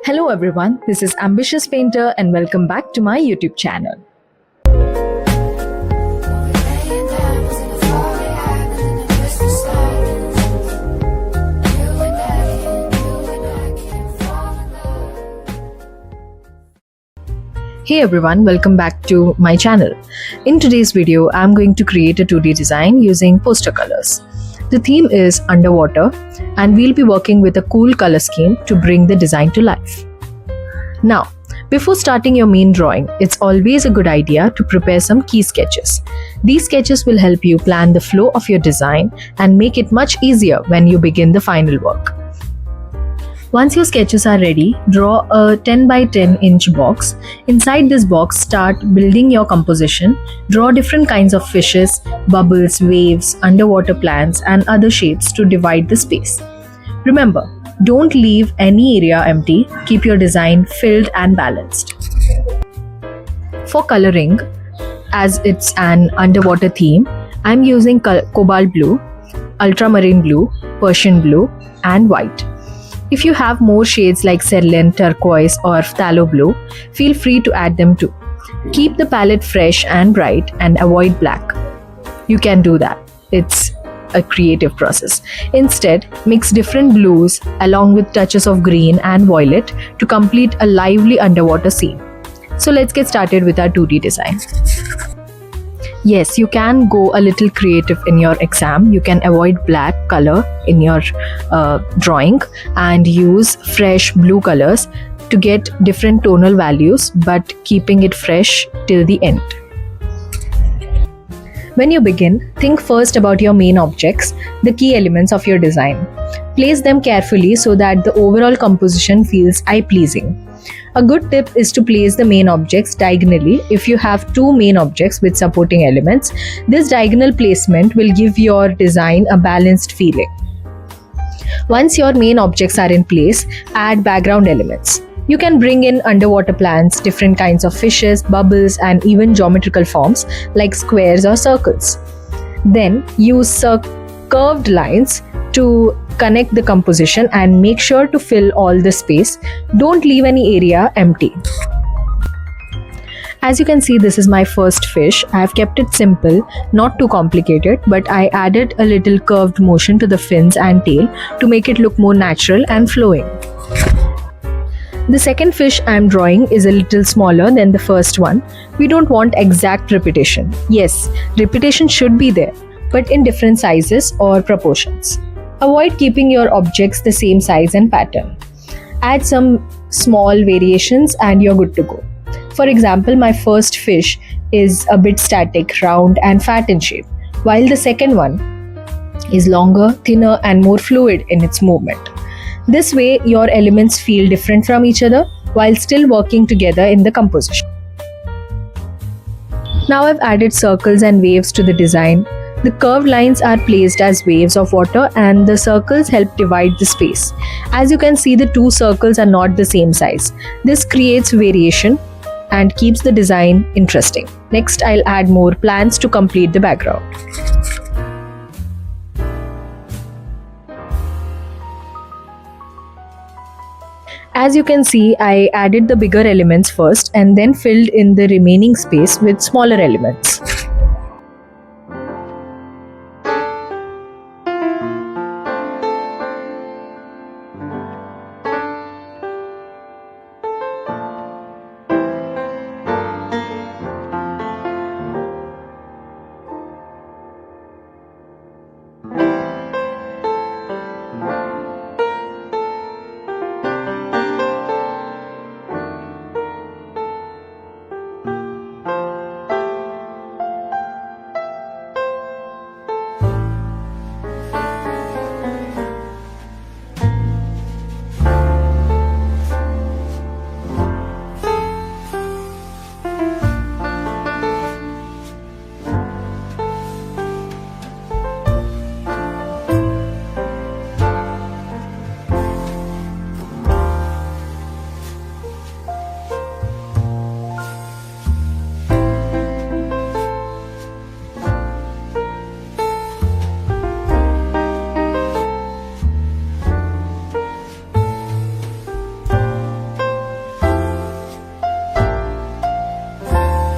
Hello everyone, this is Ambitious Painter and welcome back to my YouTube channel. Hey everyone, welcome back to my channel. In today's video, I'm going to create a 2D design using poster colors. The theme is underwater and we'll be working with a cool color scheme to bring the design to life. Now, before starting your main drawing, it's always a good idea to prepare some key sketches. These sketches will help you plan the flow of your design and make it much easier when you begin the final work. Once your sketches are ready, draw a 10 by 10 inch box. Inside this box, start building your composition. Draw different kinds of fishes, bubbles, waves, underwater plants, and other shapes to divide the space. Remember, don't leave any area empty. Keep your design filled and balanced. For coloring, as it's an underwater theme, I'm using cobalt blue, ultramarine blue, Persian blue, and white. If you have more shades like cerulean, turquoise, or phthalo blue, feel free to add them too. Keep the palette fresh and bright and avoid black. You can do that. It's a creative process. Instead, mix different blues along with touches of green and violet to complete a lively underwater scene. So let's get started with our 2D design. Yes, you can go a little creative in your exam. You can avoid black color in your drawing and use fresh blue colors to get different tonal values, but keeping it fresh till the end. When you begin, think first about your main objects, the key elements of your design. Place them carefully so that the overall composition feels eye-pleasing. A good tip is to place the main objects diagonally. If you have two main objects with supporting elements, this diagonal placement will give your design a balanced feeling. Once your main objects are in place, add background elements. You can bring in underwater plants, different kinds of fishes, bubbles, and even geometrical forms like squares or circles. Then use curved lines to connect the composition and make sure to fill all the space. Don't leave any area empty. As you can see, this is my first fish. I have kept it simple, not too complicated, but I added a little curved motion to the fins and tail to make it look more natural and flowing. The second fish I am drawing is a little smaller than the first one. We don't want exact repetition. Yes, repetition should be there, but in different sizes or proportions. Avoid keeping your objects the same size and pattern. Add some small variations and you're good to go. For example, my first fish is a bit static, round and fat in shape, while the second one is longer, thinner and more fluid in its movement. This way, your elements feel different from each other while still working together in the composition. Now I've added circles and waves to the design. The curved lines are placed as waves of water and the circles help divide the space. As you can see, the two circles are not the same size. This creates variation and keeps the design interesting. Next, I'll add more plants to complete the background. As you can see, I added the bigger elements first and then filled in the remaining space with smaller elements.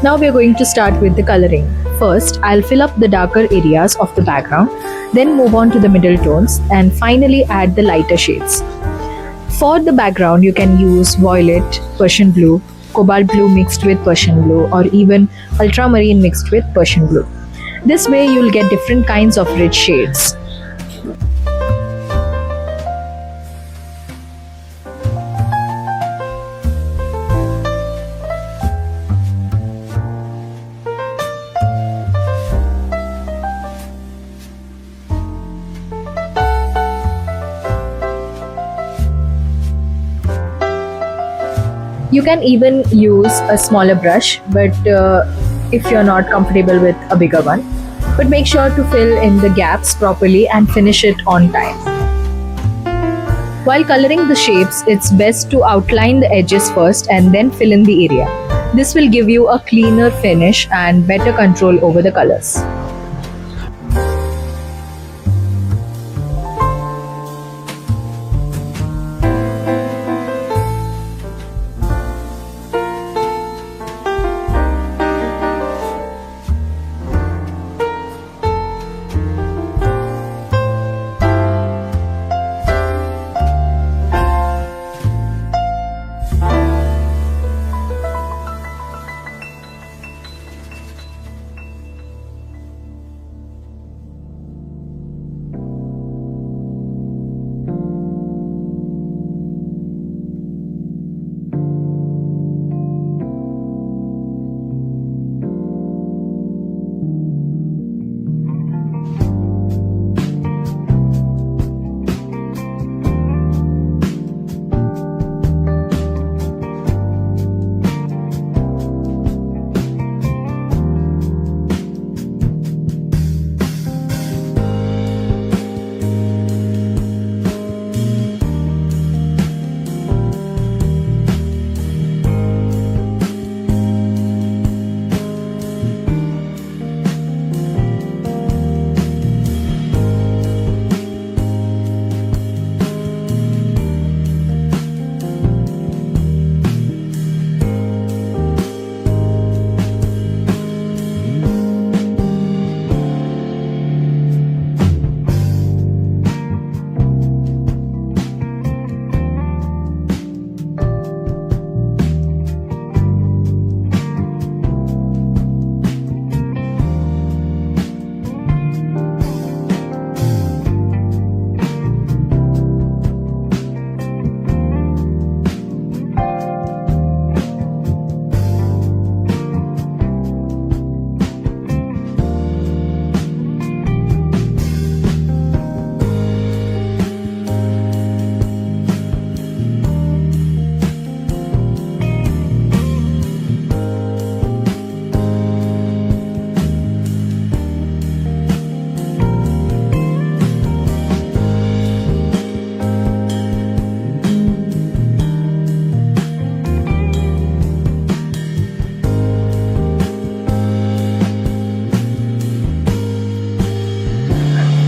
Now we are going to start with the coloring. First, I'll fill up the darker areas of the background, then move on to the middle tones, and finally add the lighter shades. For the background, you can use violet, Persian blue, cobalt blue mixed with Persian blue, or even ultramarine mixed with Persian blue. This way you'll get different kinds of rich shades. You can even use a smaller brush, but if you're not comfortable with a bigger one. But make sure to fill in the gaps properly and finish it on time. While coloring the shapes, it's best to outline the edges first and then fill in the area. This will give you a cleaner finish and better control over the colors.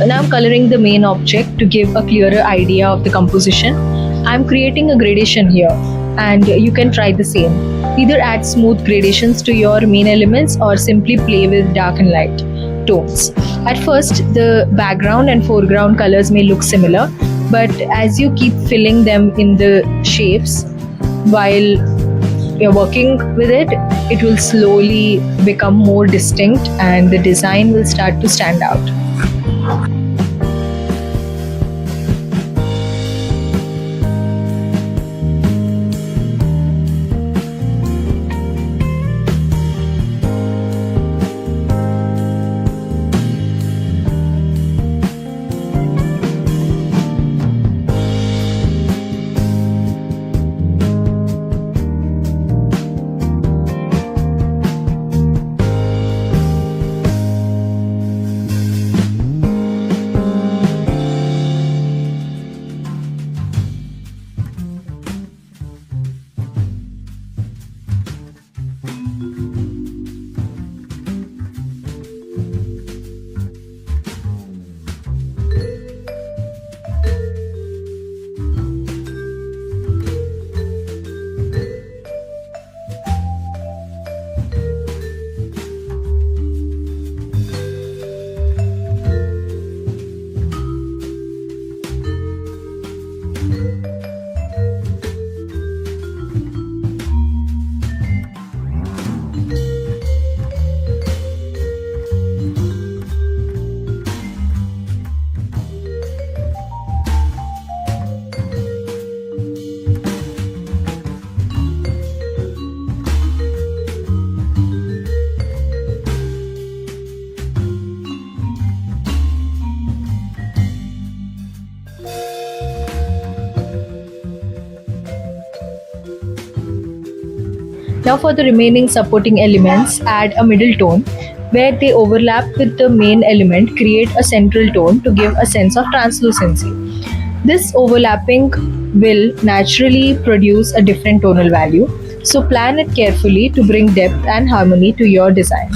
Now I'm coloring the main object to give a clearer idea of the composition. I'm creating a gradation here, and you can try the same. Either add smooth gradations to your main elements or simply play with dark and light tones. At first, the background and foreground colors may look similar, but as you keep filling them in the shapes while you're working with it, it will slowly become more distinct and the design will start to stand out. Now for the remaining supporting elements, add a middle tone. Where they overlap with the main element, create a central tone to give a sense of translucency. This overlapping will naturally produce a different tonal value, so plan it carefully to bring depth and harmony to your design.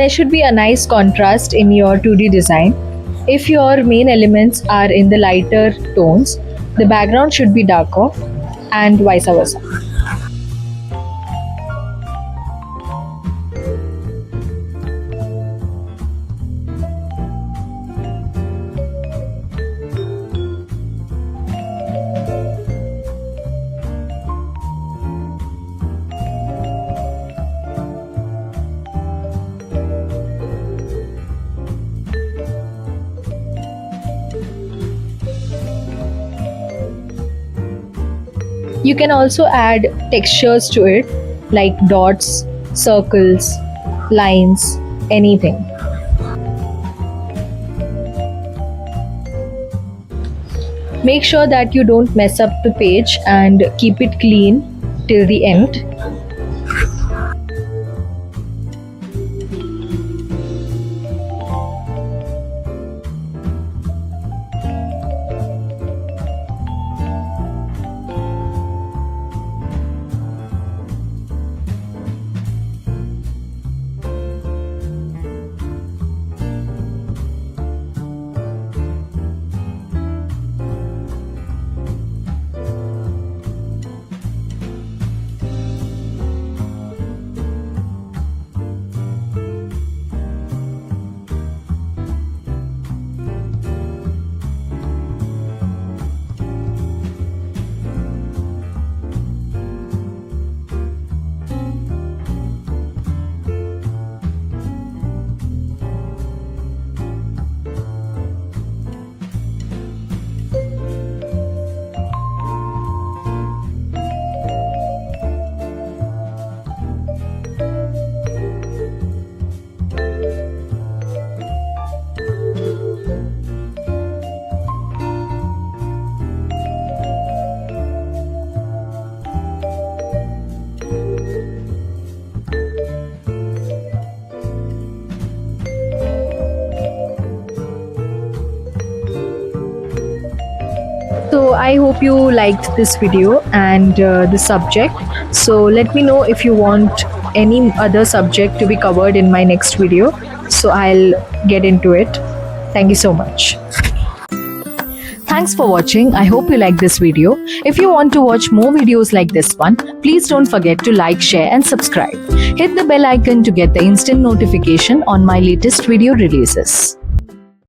There should be a nice contrast in your 2D design. If your main elements are in the lighter tones, the background should be darker and vice versa. You can also add textures to it like dots, circles, lines, anything. Make sure that you don't mess up the page and keep it clean till the end. So I hope you liked this video and the subject. So let me know if you want any other subject to be covered in my next video. So I'll get into it. Thank you so much. Thanks for watching. I hope you like this video. If you want to watch more videos like this one, please don't forget to like, share and subscribe. Hit the bell icon to get the instant notification on my latest video releases.